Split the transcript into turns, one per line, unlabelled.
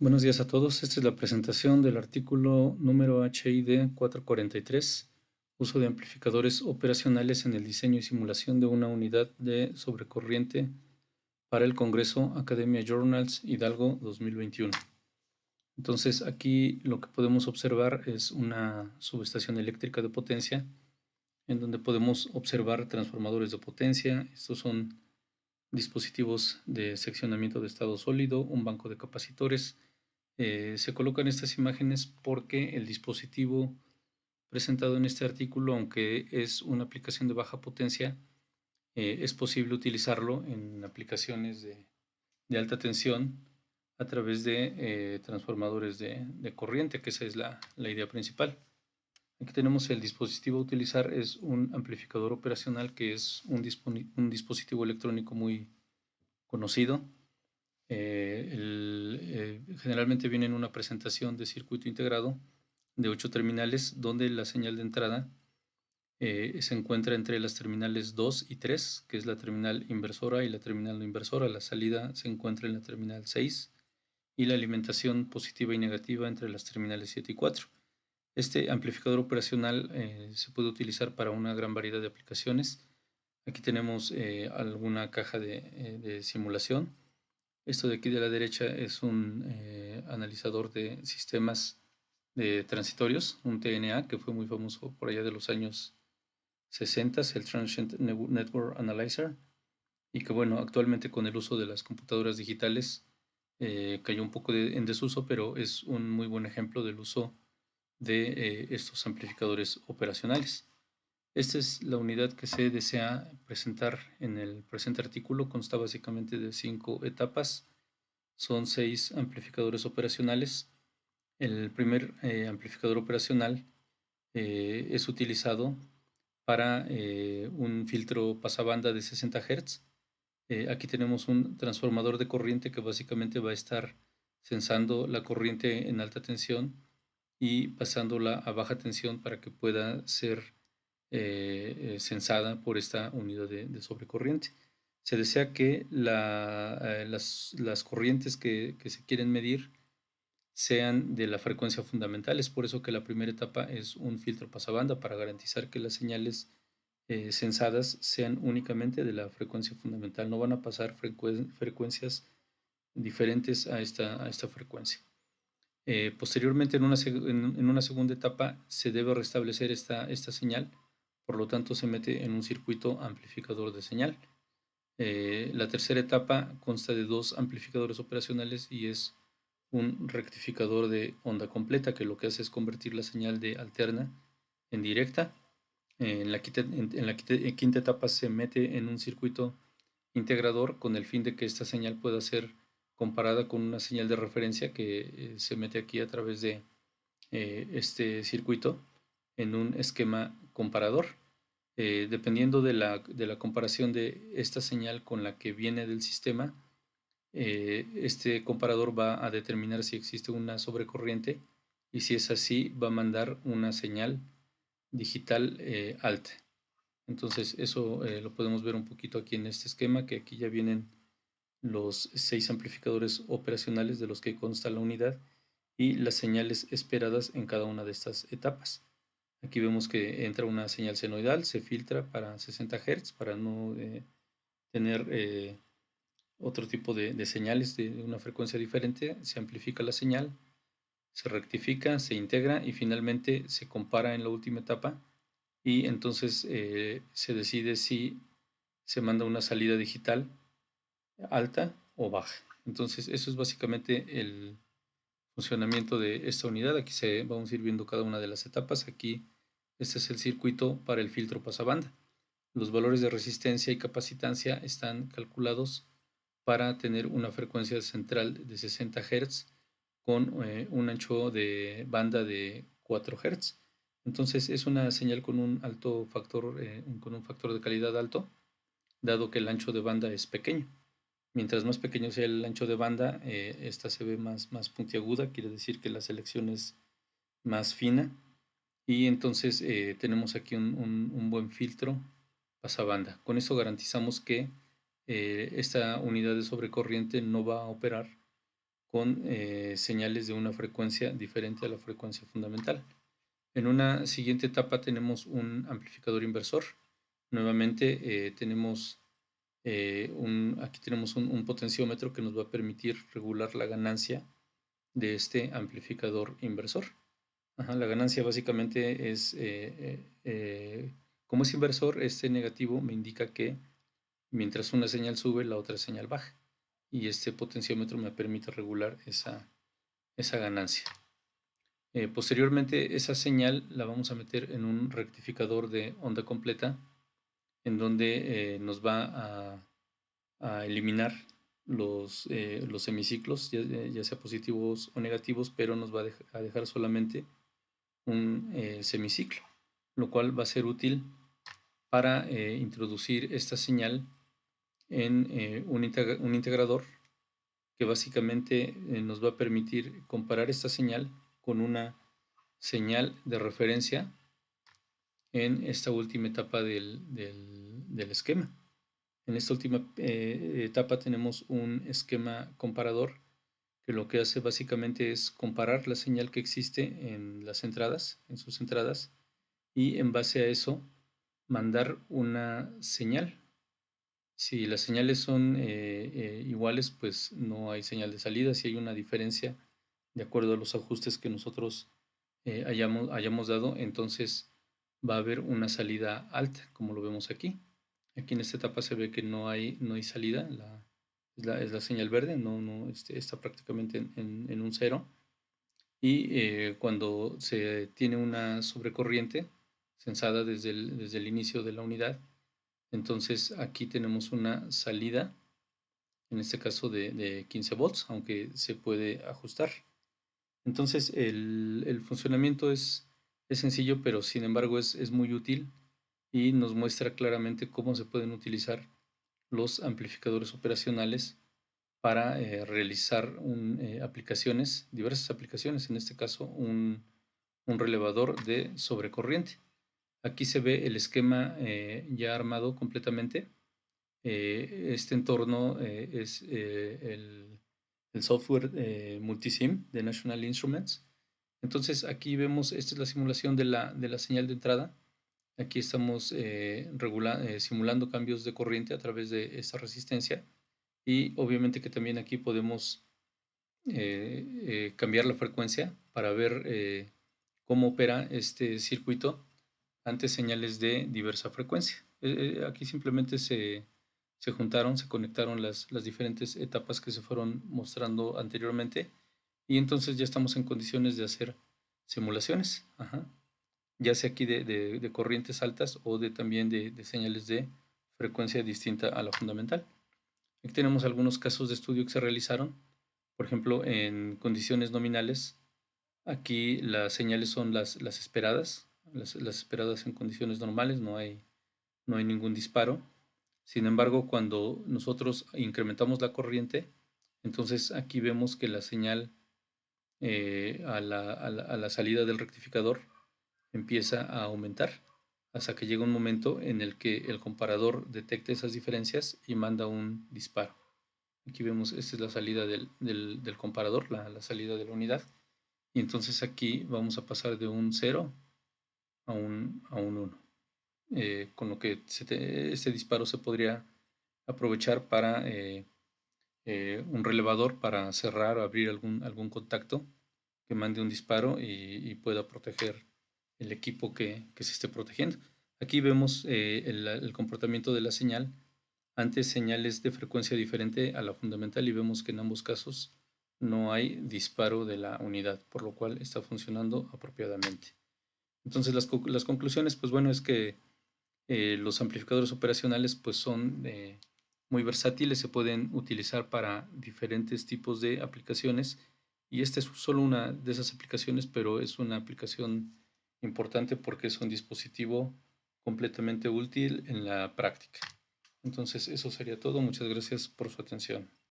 Buenos días a todos. Esta es la presentación del artículo número HID 443, uso de amplificadores operacionales en el diseño y simulación de una unidad de sobrecorriente para el Congreso Academia Journals Hidalgo 2021. Entonces aquí lo que podemos observar es una subestación eléctrica de potencia en donde podemos observar transformadores de potencia. Estos son dispositivos de seccionamiento de estado sólido, un banco de capacitores. Se colocan estas imágenes porque el dispositivo presentado en este artículo, aunque es una aplicación de baja potencia, es posible utilizarlo en aplicaciones de alta tensión a través de transformadores de corriente, que esa es la idea principal. Aquí tenemos el dispositivo a utilizar, es un amplificador operacional que es un dispositivo electrónico muy conocido. Generalmente viene en una presentación de circuito integrado de 8 terminales, donde la señal de entrada se encuentra entre las terminales 2 y 3, que es la terminal inversora y la terminal no inversora. La salida se encuentra en la terminal 6 y la alimentación positiva y negativa entre las terminales 7 y 4. Este amplificador operacional se puede utilizar para una gran variedad de aplicaciones. Aquí tenemos alguna caja de simulación. Esto de aquí de la derecha es un analizador de sistemas de transitorios, un TNA, que fue muy famoso por allá de los años 60, el Transient Network Analyzer, y que bueno, actualmente con el uso de las computadoras digitales cayó un poco en desuso, pero es un muy buen ejemplo del uso de estos amplificadores operacionales. Esta es la unidad que se desea presentar en el presente artículo. Consta básicamente de 5 etapas. Son 6 amplificadores operacionales. El primer amplificador operacional es utilizado para un filtro pasabanda de 60 Hz. Aquí tenemos un transformador de corriente que básicamente va a estar sensando la corriente en alta tensión y pasándola a baja tensión para que pueda ser sensada por esta unidad de sobrecorriente. Se desea que las corrientes que se quieren medir sean de la frecuencia fundamental. Es por eso que la primera etapa es un filtro pasabanda para garantizar que las señales sensadas sean únicamente de la frecuencia fundamental. No van a pasar frecuencias diferentes a esta frecuencia. Posteriormente, en una segunda etapa, se debe restablecer esta señal, por lo tanto se mete en un circuito amplificador de señal. La tercera etapa consta de 2 amplificadores operacionales y es un rectificador de onda completa, que lo que hace es convertir la señal de alterna en directa. En la quinta etapa se mete en un circuito integrador con el fin de que esta señal pueda ser comparada con una señal de referencia que se mete aquí a través de este circuito en un esquema comparador. Dependiendo de la comparación de esta señal con la que viene del sistema, este comparador va a determinar si existe una sobrecorriente y si es así va a mandar una señal digital alta. Entonces eso lo podemos ver un poquito aquí en este esquema, que aquí ya vienen los 6 amplificadores operacionales de los que consta la unidad y las señales esperadas en cada una de estas etapas. Aquí vemos que entra una señal senoidal, se filtra para 60 Hz para no tener otro tipo de señales de una frecuencia diferente. Se amplifica la señal, se rectifica, se integra y finalmente se compara en la última etapa y entonces se decide si se manda una salida digital alta o baja. Entonces eso es básicamente el funcionamiento de esta unidad. Aquí vamos a ir viendo cada una de las etapas. Aquí este es el circuito para el filtro pasabanda. Los valores de resistencia y capacitancia están calculados para tener una frecuencia central de 60 Hz con un ancho de banda de 4 Hz. Entonces es una señal con un alto factor, con un factor de calidad alto, dado que el ancho de banda es pequeño. Mientras más pequeño sea el ancho de banda, esta se ve más puntiaguda, quiere decir que la selección es más fina y entonces tenemos aquí un buen filtro pasabanda. Con esto garantizamos que esta unidad de sobrecorriente no va a operar con señales de una frecuencia diferente a la frecuencia fundamental. En una siguiente etapa tenemos un amplificador inversor. Nuevamente aquí tenemos un potenciómetro que nos va a permitir regular la ganancia de este amplificador inversor. La ganancia básicamente es, como es inversor, este negativo me indica que mientras una señal sube, la otra señal baja. Y este potenciómetro me permite regular esa ganancia. Posteriormente, esa señal la vamos a meter en un rectificador de onda completa, en donde nos va a eliminar los semiciclos, ya sea positivos o negativos, pero nos va a dejar solamente un semiciclo, lo cual va a ser útil para introducir esta señal en un integrador que básicamente nos va a permitir comparar esta señal con una señal de referencia en esta última etapa del esquema. En esta última etapa tenemos un esquema comparador que lo que hace básicamente es comparar la señal que existe en las entradas, en sus entradas, y en base a eso mandar una señal. Si las señales son iguales, pues no hay señal de salida. Si hay una diferencia de acuerdo a los ajustes que nosotros hayamos dado, entonces va a haber una salida alta, como lo vemos aquí. Aquí en esta etapa se ve que no hay salida, es la señal verde, está prácticamente en un cero. Y cuando se tiene una sobrecorriente censada desde el inicio de la unidad, entonces aquí tenemos una salida, en este caso de 15 volts, aunque se puede ajustar. Entonces el funcionamiento es sencillo, pero sin embargo es muy útil y nos muestra claramente cómo se pueden utilizar los amplificadores operacionales para realizar diversas aplicaciones, en este caso un relevador de sobrecorriente. Aquí se ve el esquema ya armado completamente. Este entorno es el software Multisim de National Instruments. Entonces aquí vemos, esta es la simulación de la señal de entrada. Aquí estamos simulando cambios de corriente a través de esta resistencia y obviamente que también aquí podemos cambiar la frecuencia para ver cómo opera este circuito ante señales de diversa frecuencia. Aquí simplemente se juntaron, se conectaron las diferentes etapas que se fueron mostrando anteriormente y entonces ya estamos en condiciones de hacer simulaciones, ya sea aquí de corrientes altas o también de señales de frecuencia distinta a la fundamental. Aquí tenemos algunos casos de estudio que se realizaron, por ejemplo, en condiciones nominales. Aquí las señales son las esperadas, las esperadas en condiciones normales, no hay ningún disparo. Sin embargo, cuando nosotros incrementamos la corriente, entonces aquí vemos que la señal a la salida del rectificador empieza a aumentar hasta que llega un momento en el que el comparador detecta esas diferencias y manda un disparo. Aquí vemos, esta es la salida del comparador, la salida de la unidad. Y entonces aquí vamos a pasar de un 0 a un 1. Con lo que este disparo se podría aprovechar para un relevador para cerrar o abrir algún contacto que mande un disparo y pueda proteger el equipo que se esté protegiendo. Aquí vemos el comportamiento de la señal ante señales de frecuencia diferente a la fundamental y vemos que en ambos casos no hay disparo de la unidad, por lo cual está funcionando apropiadamente. Entonces las conclusiones, pues bueno, es que los amplificadores operacionales pues son muy versátiles, se pueden utilizar para diferentes tipos de aplicaciones y esta es solo una de esas aplicaciones, pero es una aplicación importante porque es un dispositivo completamente útil en la práctica. Entonces eso sería todo. Muchas gracias por su atención.